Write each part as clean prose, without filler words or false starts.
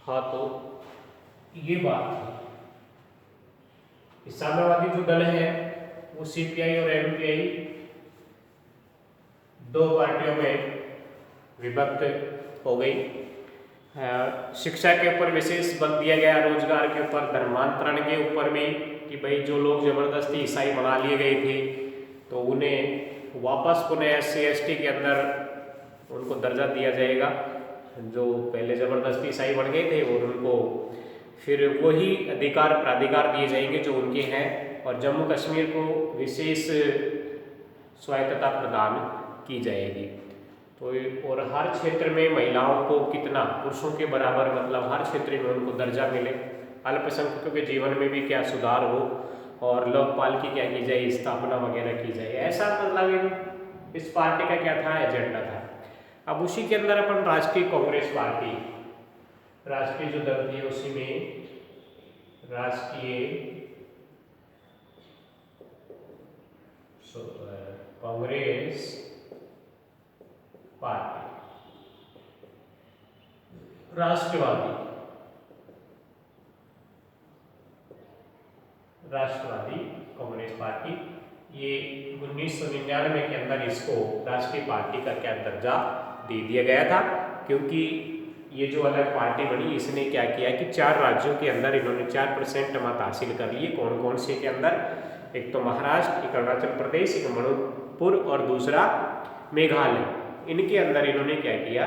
हाँ, तो ये बात थी कि साम्यवादी जो दल है वो सीपीआई और एमपीआई दो पार्टियों में विभक्त हो गई। शिक्षा के ऊपर विशेष बल दिया गया, रोजगार के ऊपर, धर्मांतरण के ऊपर भी कि भाई जो लोग जबरदस्ती ईसाई बना लिए गए थे तो उन्हें वापस पुनः SC ST के अंदर उनको दर्जा दिया जाएगा। जो पहले जबरदस्ती ईसाई बन गए थे और उनको फिर वही अधिकार प्राधिकार दिए जाएंगे जो उनके हैं। और जम्मू कश्मीर को विशेष स्वायत्तता प्रदान की जाएगी। तो और हर क्षेत्र में महिलाओं को कितना पुरुषों के बराबर, मतलब हर क्षेत्र में उनको दर्जा मिले। अल्पसंख्यकों के जीवन में भी क्या सुधार हो और लोकपाल की क्या की जाए, स्थापना वगैरह की जाए, ऐसा मतलब इस पार्टी का क्या था, एजेंडा था। अब उसी के अंदर अपन राष्ट्रीय कांग्रेस पार्टी, राष्ट्रीय जो दल थी उसी में राष्ट्रीय कांग्रेस पार्टी, राष्ट्रवादी कांग्रेस पार्टी, ये 1999 के अंदर इसको राष्ट्रीय पार्टी का क्या दर्जा दे दिया गया था। क्योंकि ये जो अलग पार्टी बनी इसने क्या किया कि 4 राज्यों के अंदर इन्होंने 4% मत हासिल कर लिए। कौन कौन से के अंदर, एक तो महाराष्ट्र, एक अरुणाचल प्रदेश, एक मणिपुर और दूसरा मेघालय। इनके अंदर इन्होंने क्या किया,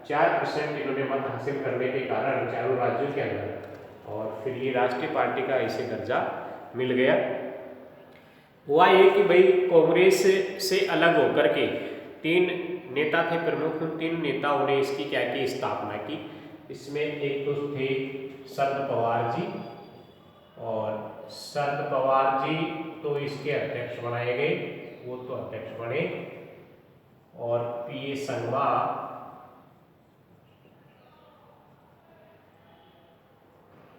4% इन्होंने मत हासिल करने के कारण चारों राज्यों के अंदर, और फिर ये राष्ट्रीय पार्टी का इसे दर्जा मिल गया। हुआ ये कि भाई कांग्रेस से अलग होकर के 3 नेता थे प्रमुख, उन 3 नेताओं ने इसकी क्या की, स्थापना की। इसमें एक तो थे शरद पवार जी, और शरद पवार जी तो इसके अध्यक्ष बनाए गए, वो तो अध्यक्ष बने। और PA संगमा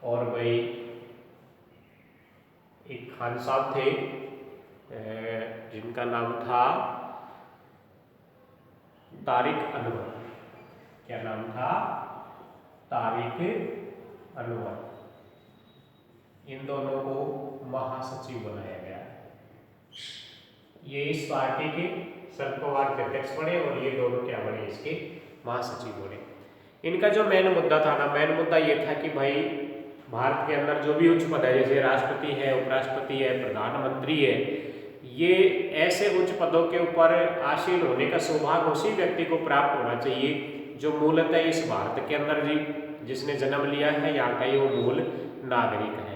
और भाई एक खान साहब थे जिनका नाम था तारिक अनवर। क्या नाम था, तारिक अनवर। इन दोनों को महासचिव बनाया गया। ये इस पार्टी के शरद पवार के अध्यक्ष बने और ये दोनों क्या बने, इसके महासचिव बने। इनका जो मेन मुद्दा था ना, मेन मुद्दा ये था कि भाई भारत के अंदर जो भी उच्च पद है, जैसे राष्ट्रपति है, उपराष्ट्रपति है, प्रधानमंत्री है, ये ऐसे उच्च पदों के ऊपर आसीन होने का सौभाग्य उसी व्यक्ति को प्राप्त होना चाहिए जो मूलतः इस भारत के अंदर जिसने जन्म लिया है, यहाँ का ये वो मूल नागरिक है।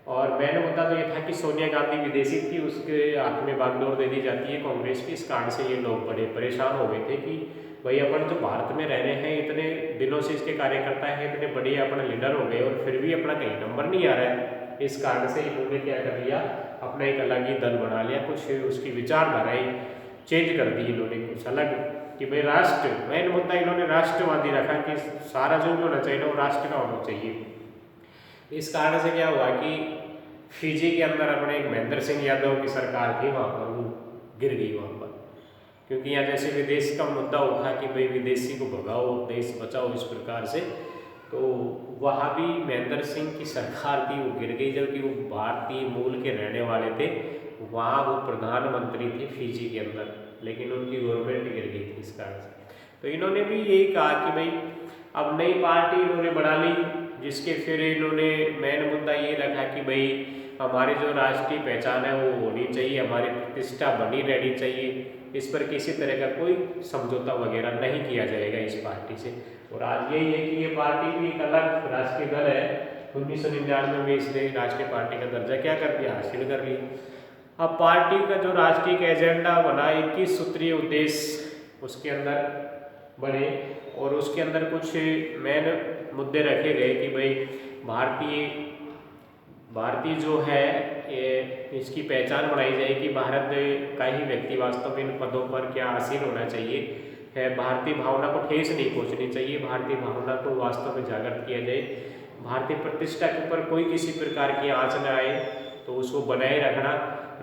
और मेन मुद्दा तो ये था कि सोनिया गांधी विदेशी थी, उसके हाथ में बागडोर दे दी जाती है कांग्रेस की। इस कारण से ये लोग बड़े परेशान हो गए थे कि भाई अपन जो भारत में रह रहे हैं, इतने दिनों से इसके कार्यकर्ता हैं, इतने बड़े अपने लीडर हो गए और फिर भी अपना कहीं नंबर नहीं आ रहा है। इस कारण से इन्होंने क्या कर लिया, अपना एक अलग ही दल बना लिया, कुछ उसकी विचारधाराएं चेंज कर दी इन्होंने कुछ अलग, कि भाई राष्ट्र, मेन मुद्दा इन्होंने राष्ट्रवादी रखा कि सारा जो भी होना चाहिए ना वो राष्ट्र का होना चाहिए। इस कारण से क्या हुआ कि फिजी के अंदर अपने एक महेंद्र सिंह यादव की सरकार थी, वहाँ पर वो गिर गई वहाँ पर, क्योंकि यहाँ जैसे विदेश का मुद्दा उठा कि भाई विदेशी को भगाओ, देश बचाओ, इस प्रकार से, तो वहाँ भी महेंद्र सिंह की सरकार थी, वो गिर गई, जबकि वो भारतीय मूल के रहने वाले थे। वहाँ वो प्रधानमंत्री थे फिजी के अंदर, लेकिन उनकी गवर्नमेंट गिर गई थी इस कारण से। तो इन्होंने भी यही कहा कि भाई अब नई पार्टी इन्होंने बना ली, जिसके फिर इन्होंने मेन मुद्दा ये रखा कि भाई हमारी जो राष्ट्रीय पहचान है वो होनी चाहिए, हमारी प्रतिष्ठा बनी रहनी चाहिए, इस पर किसी तरह का कोई समझौता वगैरह नहीं किया जाएगा इस पार्टी से। और आज यही है कि ये पार्टी भी एक अलग राष्ट्रीय दल है। 1999 में इसने राष्ट्रीय पार्टी का दर्जा क्या कर दिया, हासिल कर लिया। अब पार्टी का जो राष्ट्रीय का एजेंडा बना, 21 सूत्रीय उद्देश्य उसके अंदर बने, और उसके अंदर कुछ मेन मुद्दे रखे गए कि भाई भारतीय जो है इसकी पहचान बनाई जाए कि भारत का ही व्यक्ति वास्तव में इन पदों पर क्या हासिल होना चाहिए है। भारतीय भावना को ठेस नहीं पहुंचनी चाहिए, भारतीय भावना को वास्तव में जागृत किया जाए। भारतीय प्रतिष्ठा के ऊपर कोई किसी प्रकार की आँच न आए तो उसको बनाए रखना।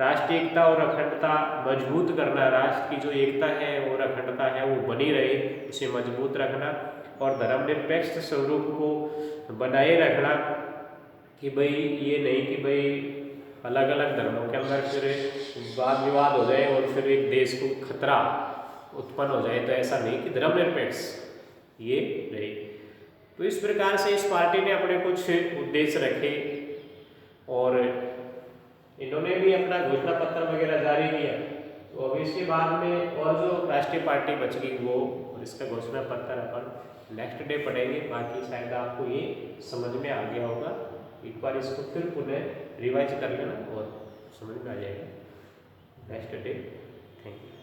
राष्ट्रीय एकता और अखंडता मजबूत करना, राष्ट्र की जो एकता है और अखंडता है वो बनी रहे, उसे मजबूत रखना, और धर्मनिरपेक्ष स्वरूप को बनाए रखना कि भाई ये नहीं कि भाई अलग अलग धर्मों के अंदर फिर वाद विवाद हो जाए और फिर एक देश को खतरा उत्पन्न हो जाए, तो ऐसा नहीं कि धर्मनिरपेक्ष ये रहे। तो इस प्रकार से इस पार्टी ने अपने कुछ उद्देश्य रखे और इन्होंने भी अपना घोषणा पत्र वगैरह जारी किया। तो अभी इसके बाद में और जो राष्ट्रीय पार्टी बच गई वो, और इसका घोषणा पत्र अपन नेक्स्ट डे पढ़ेंगे। बाकी शायद आपको ये समझ में आ गया होगा, एक बार इसको फिर पुनः रिवाइज कर लेना और समझ में आ जाएगा नेक्स्ट डे। Thank you.